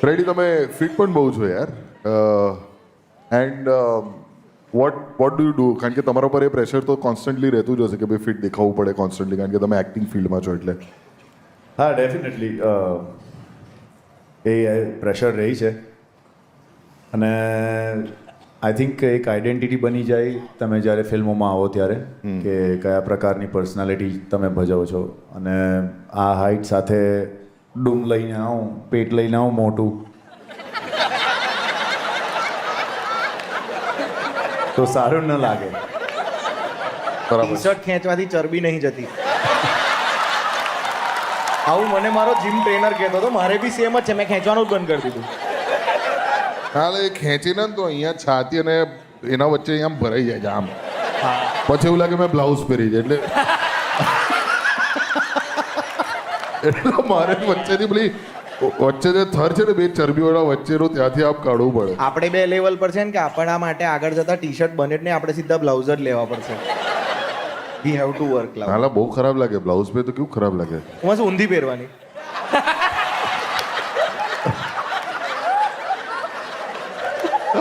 ફ્રેડી તમે ફિટ પણ બહુ છો યાર and what do you do કારણ કે તમારા પર એ પ્રેશર તો કોન્સ્ટન્ટલી રહેતું જ હશે કે ભાઈ ફિટ દેખાવું પડે કોન્સ્ટન્ટલી કારણ કે તમે એક્ટિંગ ફિલ્ડમાં છો એટલે હા ડેફિનેટલી એ પ્રેશર રહી છે અને આઈ થિંક એક આઈડેન્ટિટી બની જાય તમે જ્યારે ફિલ્મોમાં આવો ત્યારે કે કયા પ્રકારની પર્સનાલિટી તમે ભજવો છો અને આ હાઇટ સાથે ડૂમ લઈને આવું પેટ લઈને આવું મોટું તો સારું ન લાગે. બરાબર ટી શર્ટ ખેંચવાથી ચરબી નહીં જતી. આવું મને મારો જીમ ટ્રેનર કહેતો હતો. મારે બી સેમ જ છે. મેં ખેંચવાનું જ બંધ કરી દીધું. હાલે એ ખેંચીને ને તો અહીંયા છાતી અને એના વચ્ચે અહીંયા આમ ભરાઈ જાય છે આમ પછી એવું લાગે મેં બ્લાઉઝ પહેરી છે એટલે એટલે મારે વચ્ચેથી પેલી વચ્ચે જે થર છે ને બે ચરબીવાળા વચ્ચેનો ત્યાંથી આપ કાઢવું પડે. આપણે બે લેવલ પર છે ને કે આપણા માટે આગળ જતા ટી શર્ટ બને જ નહીં. આપણે સીધા બ્લાઉઝ જ લેવા પડશે. વી હેવ ટુ વર્ક લાવ. હાલા બહુ ખરાબ લાગે બ્લાઉઝ પે તો કેવું ખરાબ લાગે. એમાં શું ઊંધી પહેરવાની.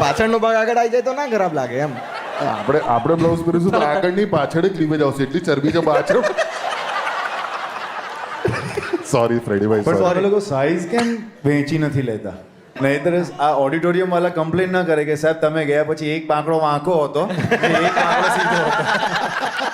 પાછળનો ભાગ આગળ આવી જાય તો ના ખરાબ લાગે એમ. આપણે બ્લાઉઝ પહેરીશું તો આગળની પાછળ જ ક્લીવેજ આવશે એટલી ચરબી છે પાછળ. સોરી ફ્રેડીભાઈ પણ સોરી. તમે લોકો સાઈઝ કેમ વેચી નથી લેતા? નહીંતર આ ઓડિટોરિયમ વાળા કમ્પ્લેન ના કરે કે સાહેબ તમે ગયા પછી એક પાંકડો વાંકો હતો એક પાંકડો સીધો હતો.